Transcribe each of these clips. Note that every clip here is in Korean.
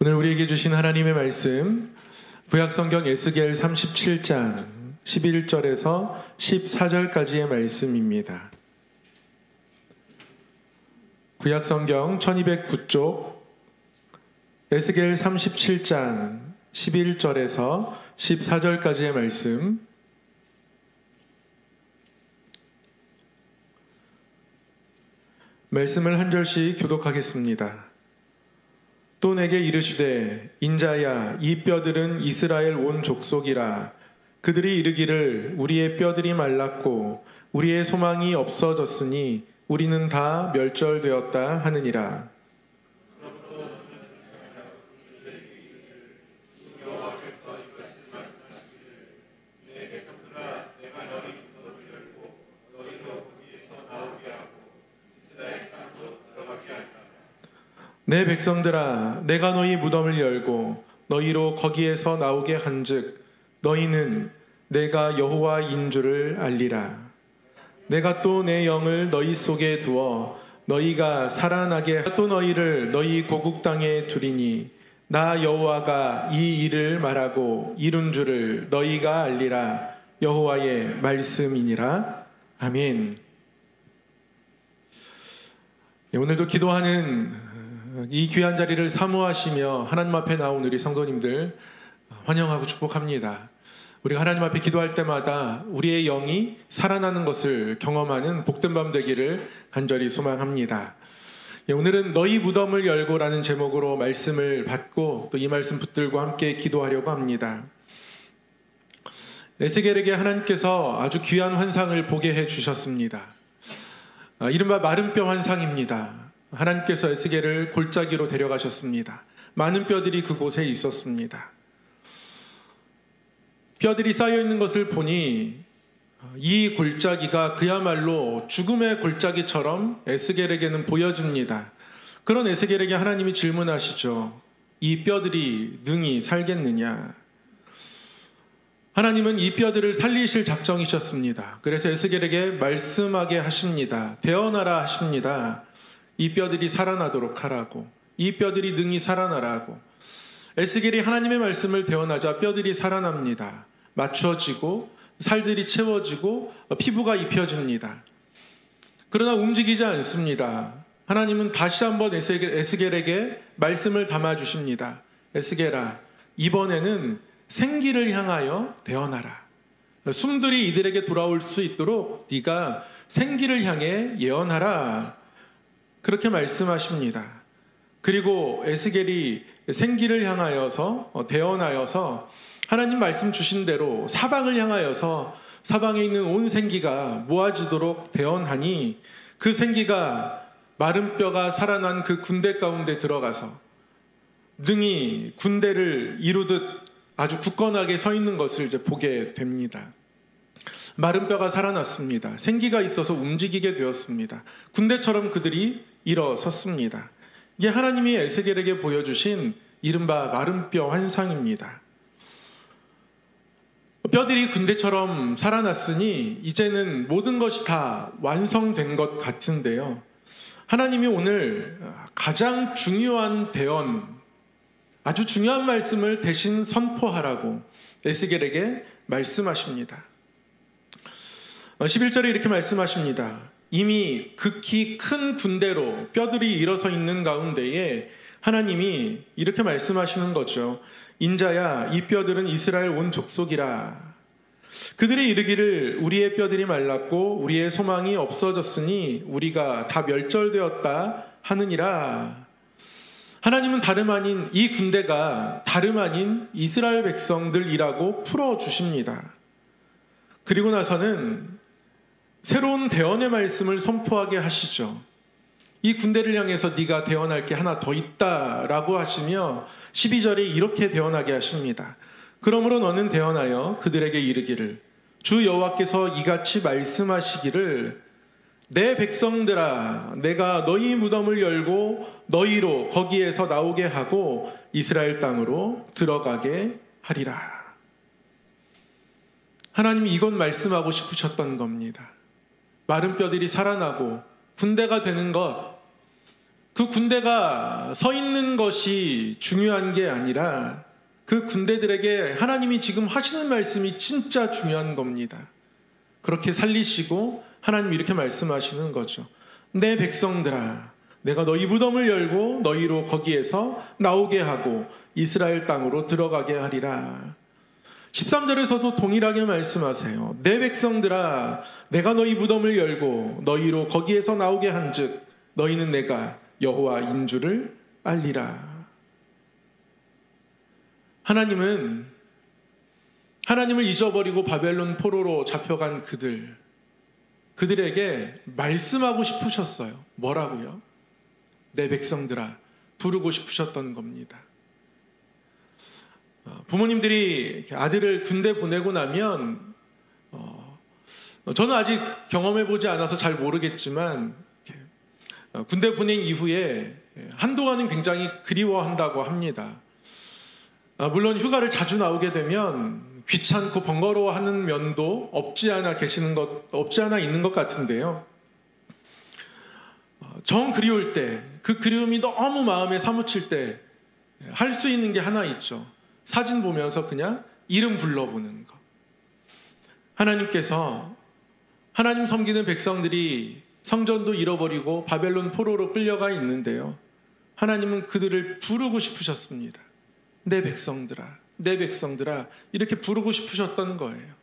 오늘 우리에게 주신 하나님의 말씀, 구약성경 에스겔 37장 11절에서 14절까지의 말씀입니다. 구약성경 1209쪽 에스겔 37장 11절에서 14절까지의 말씀, 말씀을 한 절씩 교독하겠습니다. 또 내게 이르시되 인자야, 이 뼈들은 이스라엘 온 족속이라. 그들이 이르기를 우리의 뼈들이 말랐고 우리의 소망이 없어졌으니 우리는 다 멸절되었다 하느니라. 내 백성들아, 내가 너희 무덤을 열고 너희로 거기에서 나오게 한즉 너희는 내가 여호와인 줄을 알리라. 내가 또 내 영을 너희 속에 두어 너희가 살아나게 또 너희를 너희 고국 땅에 두리니 나 여호와가 이 일을 말하고 이룬 줄을 너희가 알리라. 여호와의 말씀이니라. 아멘. 오늘도 기도하는 이 귀한 자리를 사모하시며 하나님 앞에 나온 우리 성도님들 환영하고 축복합니다. 우리가 하나님 앞에 기도할 때마다 우리의 영이 살아나는 것을 경험하는 복된 밤 되기를 간절히 소망합니다. 오늘은 너희 무덤을 열고라는 제목으로 말씀을 받고 또 이 말씀 붙들고 함께 기도하려고 합니다. 에스겔에게 하나님께서 아주 귀한 환상을 보게 해주셨습니다. 이른바 마른 뼈 환상입니다. 하나님께서 에스겔을 골짜기로 데려가셨습니다. 많은 뼈들이 그곳에 있었습니다. 뼈들이 쌓여있는 것을 보니 이 골짜기가 그야말로 죽음의 골짜기처럼 에스겔에게는 보여집니다. 그런 에스겔에게 하나님이 질문하시죠. 이 뼈들이 능히 살겠느냐? 하나님은 이 뼈들을 살리실 작정이셨습니다. 그래서 에스겔에게 말씀하게 하십니다. 대언하라 하십니다. 이 뼈들이 살아나도록 하라고, 이 뼈들이 능히 살아나라고. 에스겔이 하나님의 말씀을 대언하자 뼈들이 살아납니다. 맞춰지고 살들이 채워지고 피부가 입혀집니다. 그러나 움직이지 않습니다. 하나님은 다시 한번 에스겔에게 말씀을 담아주십니다. 에스겔아, 이번에는 생기를 향하여 대언하라. 숨들이 이들에게 돌아올 수 있도록 네가 생기를 향해 예언하라. 그렇게 말씀하십니다. 그리고 에스겔이 생기를 향하여서 대언하여서 하나님 말씀 주신 대로 사방을 향하여서 사방에 있는 온 생기가 모아지도록 대언하니 그 생기가 마른 뼈가 살아난 그 군대 가운데 들어가서 능히 군대를 이루듯 아주 굳건하게 서 있는 것을 이제 보게 됩니다. 마른 뼈가 살아났습니다. 생기가 있어서 움직이게 되었습니다. 군대처럼 그들이 일어섰습니다. 이게 하나님이 에스겔에게 보여주신 이른바 마른 뼈 환상입니다. 뼈들이 군대처럼 살아났으니 이제는 모든 것이 다 완성된 것 같은데요. 하나님이 오늘 가장 중요한 대언, 아주 중요한 말씀을 대신 선포하라고 에스겔에게 말씀하십니다. 11절에 이렇게 말씀하십니다. 이미 극히 큰 군대로 뼈들이 일어서 있는 가운데에 하나님이 이렇게 말씀하시는 거죠. 인자야, 이 뼈들은 이스라엘 온 족속이라. 그들이 이르기를 우리의 뼈들이 말랐고 우리의 소망이 없어졌으니 우리가 다 멸절되었다 하느니라. 하나님은 다름 아닌 이 군대가 다름 아닌 이스라엘 백성들이라고 풀어주십니다. 그리고 나서는 새로운 대언의 말씀을 선포하게 하시죠. 이 군대를 향해서 네가 대언할 게 하나 더 있다라고 하시며 12절에 이렇게 대언하게 하십니다. 그러므로 너는 대언하여 그들에게 이르기를 주 여호와께서 이같이 말씀하시기를 내 백성들아, 내가 너희 무덤을 열고 너희로 거기에서 나오게 하고 이스라엘 땅으로 들어가게 하리라. 하나님이 이건 말씀하고 싶으셨던 겁니다. 마른 뼈들이 살아나고 군대가 되는 것, 그 군대가 서 있는 것이 중요한 게 아니라 그 군대들에게 하나님이 지금 하시는 말씀이 진짜 중요한 겁니다. 그렇게 살리시고 하나님이 이렇게 말씀하시는 거죠. 내 백성들아, 내가 너희 무덤을 열고 너희로 거기에서 나오게 하고 이스라엘 땅으로 들어가게 하리라. 13절에서도 동일하게 말씀하세요. 내 백성들아, 내가 너희 무덤을 열고 너희로 거기에서 나오게 한즉 너희는 내가 여호와인 줄을 알리라. 하나님을 잊어버리고 바벨론 포로로 잡혀간 그들에게 말씀하고 싶으셨어요. 뭐라고요? 내 백성들아, 부르고 싶으셨던 겁니다. 부모님들이 아들을 군대 보내고 나면 저는 아직 경험해보지 않아서 잘 모르겠지만 군대 보낸 이후에 한동안은 굉장히 그리워한다고 합니다. 물론 휴가를 자주 나오게 되면 귀찮고 번거로워하는 면도 없지 않아 있는 것 같은데요. 정 그리울 때, 그 그리움이 너무 마음에 사무칠 때 할 수 있는 게 하나 있죠. 사진 보면서 그냥 이름 불러보는 거. 하나님께서 하나님 섬기는 백성들이 성전도 잃어버리고 바벨론 포로로 끌려가 있는데요. 하나님은 그들을 부르고 싶으셨습니다. 내 백성들아, 내 백성들아, 이렇게 부르고 싶으셨던 거예요.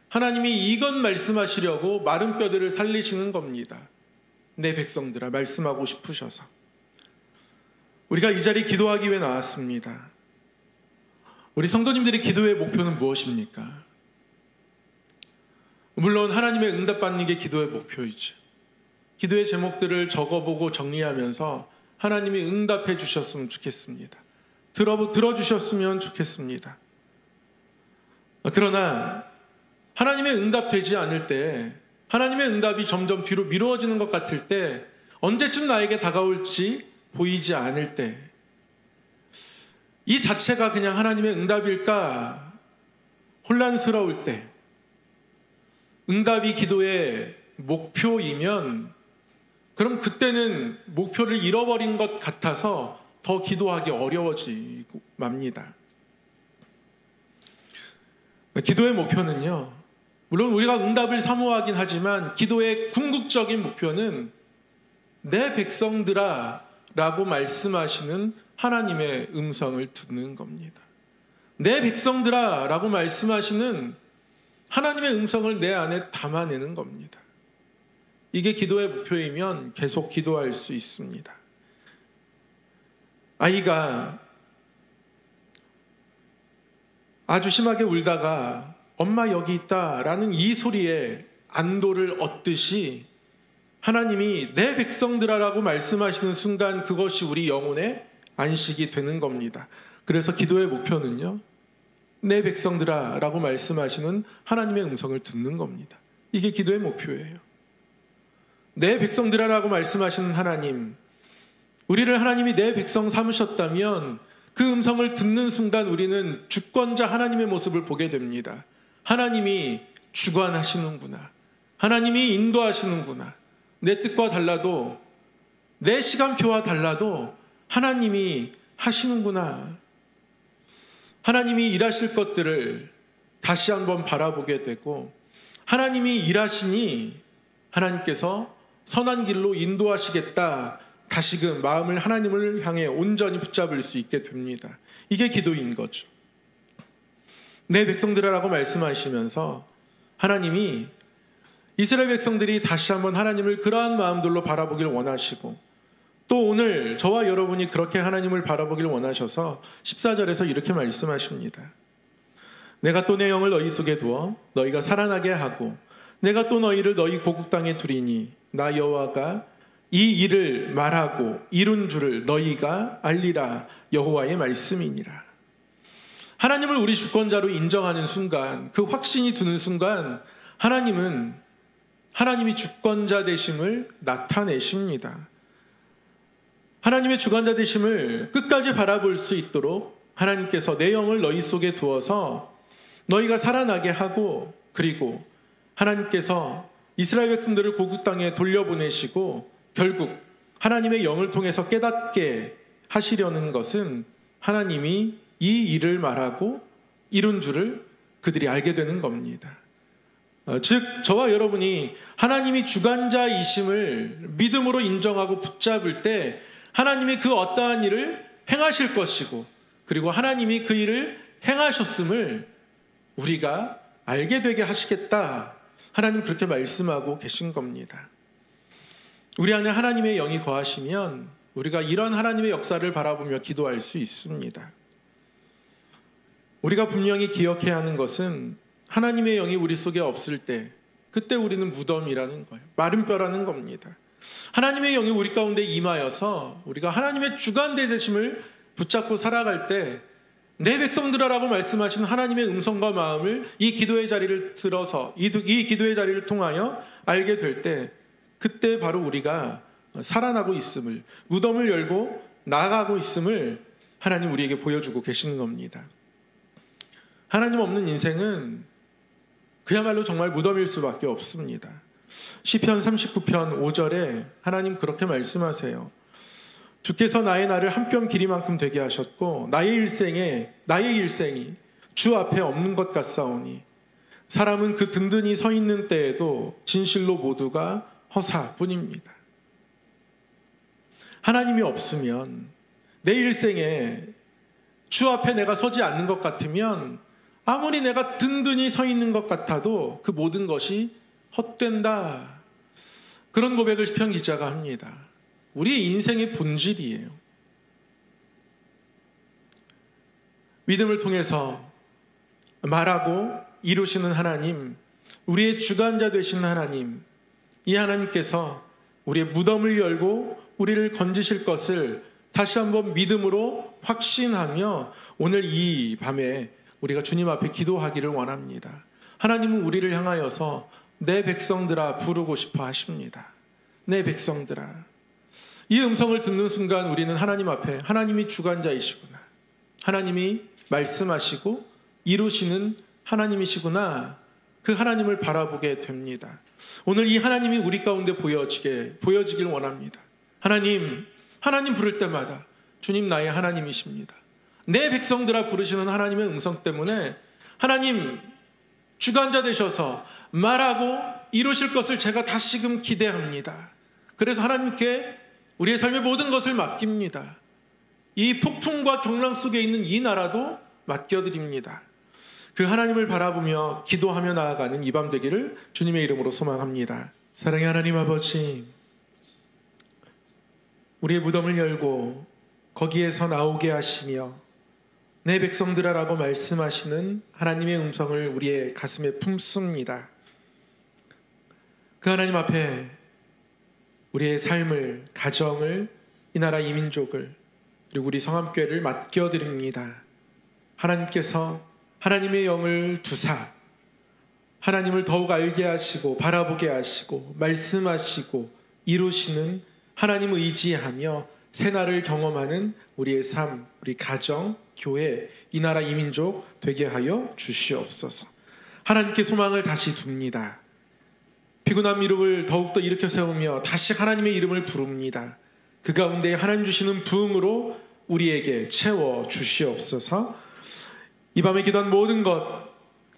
하나님이 이것 말씀하시려고 마른 뼈들을 살리시는 겁니다. 내 백성들아, 말씀하고 싶으셔서. 우리가 이 자리에 기도하기 위해 나왔습니다. 우리 성도님들의 기도의 목표는 무엇입니까? 물론 하나님의 응답받는 게 기도의 목표이죠. 기도의 제목들을 적어보고 정리하면서 하나님이 응답해 주셨으면 좋겠습니다. 들어주셨으면 좋겠습니다. 그러나 하나님의 응답되지 않을 때, 하나님의 응답이 점점 뒤로 미루어지는 것 같을 때, 언제쯤 나에게 다가올지 보이지 않을 때, 이 자체가 그냥 하나님의 응답일까 혼란스러울 때, 응답이 기도의 목표이면 그럼 그때는 목표를 잃어버린 것 같아서 더 기도하기 어려워지고 맙니다. 기도의 목표는요, 물론 우리가 응답을 사모하긴 하지만 기도의 궁극적인 목표는 내 백성들아 라고 말씀하시는 하나님의 음성을 듣는 겁니다. 내 백성들아 라고 말씀하시는 하나님의 음성을 내 안에 담아내는 겁니다. 이게 기도의 목표이면 계속 기도할 수 있습니다. 아이가 아주 심하게 울다가 엄마 여기 있다라는 이 소리에 안도를 얻듯이 하나님이 내 백성들아라고 말씀하시는 순간 그것이 우리 영혼의 안식이 되는 겁니다. 그래서 기도의 목표는요, 내 백성들아라고 말씀하시는 하나님의 음성을 듣는 겁니다. 이게 기도의 목표예요. 내 백성들아라고 말씀하시는 하나님, 우리를 하나님이 내 백성 삼으셨다면 그 음성을 듣는 순간 우리는 주권자 하나님의 모습을 보게 됩니다. 하나님이 주관하시는구나. 하나님이 인도하시는구나. 내 뜻과 달라도, 내 시간표와 달라도 하나님이 하시는구나. 하나님이 일하실 것들을 다시 한번 바라보게 되고, 하나님이 일하시니 하나님께서 선한 길로 인도하시겠다, 다시금 마음을 하나님을 향해 온전히 붙잡을 수 있게 됩니다. 이게 기도인 거죠. 내 백성들아라고 말씀하시면서 하나님이 이스라엘 백성들이 다시 한번 하나님을 그러한 마음들로 바라보길 원하시고, 또 오늘 저와 여러분이 그렇게 하나님을 바라보길 원하셔서 14절에서 이렇게 말씀하십니다. 내가 또 내 영을 너희 속에 두어 너희가 살아나게 하고 내가 또 너희를 너희 고국 땅에 두리니 나 여호와가 이 일을 말하고 이룬 줄을 너희가 알리라. 여호와의 말씀이니라. 하나님을 우리 주권자로 인정하는 순간, 그 확신이 드는 순간 하나님이 주권자 되심을 나타내십니다. 하나님의 주관자 되심을 끝까지 바라볼 수 있도록 하나님께서 내 영을 너희 속에 두어서 너희가 살아나게 하고, 그리고 하나님께서 이스라엘 백성들을 고국 땅에 돌려보내시고 결국 하나님의 영을 통해서 깨닫게 하시려는 것은 하나님이 이 일을 말하고 이룬 줄을 그들이 알게 되는 겁니다. 즉 저와 여러분이 하나님이 주관자이심을 믿음으로 인정하고 붙잡을 때 하나님이 그 어떠한 일을 행하실 것이고, 그리고 하나님이 그 일을 행하셨음을 우리가 알게 되게 하시겠다, 하나님 그렇게 말씀하고 계신 겁니다. 우리 안에 하나님의 영이 거하시면 우리가 이런 하나님의 역사를 바라보며 기도할 수 있습니다. 우리가 분명히 기억해야 하는 것은 하나님의 영이 우리 속에 없을 때, 그때 우리는 무덤이라는 거예요. 마른 뼈라는 겁니다. 하나님의 영이 우리 가운데 임하여서 우리가 하나님의 주관대 되심을 붙잡고 살아갈 때, 내 백성들아라고 말씀하신 하나님의 음성과 마음을 이 기도의 자리를 들어서 이 기도의 자리를 통하여 알게 될 때, 그때 바로 우리가 살아나고 있음을, 무덤을 열고 나아가고 있음을 하나님 우리에게 보여주고 계시는 겁니다. 하나님 없는 인생은 그야말로 정말 무덤일 수밖에 없습니다. 시편 39편 5절에 하나님 그렇게 말씀하세요. 주께서 나의 날을 한 뼘 길이만큼 되게 하셨고 나의 일생이 주 앞에 없는 것 같사오니 사람은 그 든든히 서 있는 때에도 진실로 모두가 허사뿐입니다. 하나님이 없으면 내 일생에 주 앞에 내가 서지 않는 것 같으면 아무리 내가 든든히 서 있는 것 같아도 그 모든 것이 헛된다. 그런 고백을 시편 기자가 합니다. 우리의 인생의 본질이에요. 믿음을 통해서 말하고 이루시는 하나님, 우리의 주관자 되시는 하나님, 이 하나님께서 우리의 무덤을 열고 우리를 건지실 것을 다시 한번 믿음으로 확신하며 오늘 이 밤에 우리가 주님 앞에 기도하기를 원합니다. 하나님은 우리를 향하여서 내 백성들아 부르고 싶어 하십니다. 내 백성들아. 이 음성을 듣는 순간 우리는 하나님 앞에 하나님이 주관자이시구나, 하나님이 말씀하시고 이루시는 하나님이시구나, 그 하나님을 바라보게 됩니다. 오늘 이 하나님이 우리 가운데 보여지길 원합니다. 하나님 부를 때마다 주님 나의 하나님이십니다. 내 백성들아 부르시는 하나님의 음성 때문에 하나님 주관자 되셔서 말하고 이루실 것을 제가 다시금 기대합니다. 그래서 하나님께 우리의 삶의 모든 것을 맡깁니다. 이 폭풍과 경랑 속에 있는 이 나라도 맡겨드립니다. 그 하나님을 바라보며 기도하며 나아가는 이 밤 되기를 주님의 이름으로 소망합니다. 사랑의 하나님 아버지, 우리의 무덤을 열고 거기에서 나오게 하시며 내 백성들아라고 말씀하시는 하나님의 음성을 우리의 가슴에 품습니다. 그 하나님 앞에 우리의 삶을, 가정을, 이 나라 이 민족을, 그리고 우리 성함교회를 맡겨드립니다. 하나님께서 하나님의 영을 두사 하나님을 더욱 알게 하시고 바라보게 하시고 말씀하시고 이루시는 하나님을 의지하며 새날을 경험하는 우리의 삶, 우리 가정, 교회, 이 나라 이 민족 되게 하여 주시옵소서. 하나님께 소망을 다시 둡니다. 피곤한 미륵을 더욱더 일으켜 세우며 다시 하나님의 이름을 부릅니다. 그 가운데 하나님 주시는 부흥으로 우리에게 채워 주시옵소서. 이 밤에 기도한 모든 것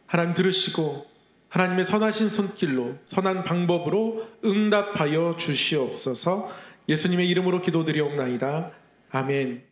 하나님 들으시고 하나님의 선하신 손길로 선한 방법으로 응답하여 주시옵소서. 예수님의 이름으로 기도드리옵나이다. 아멘.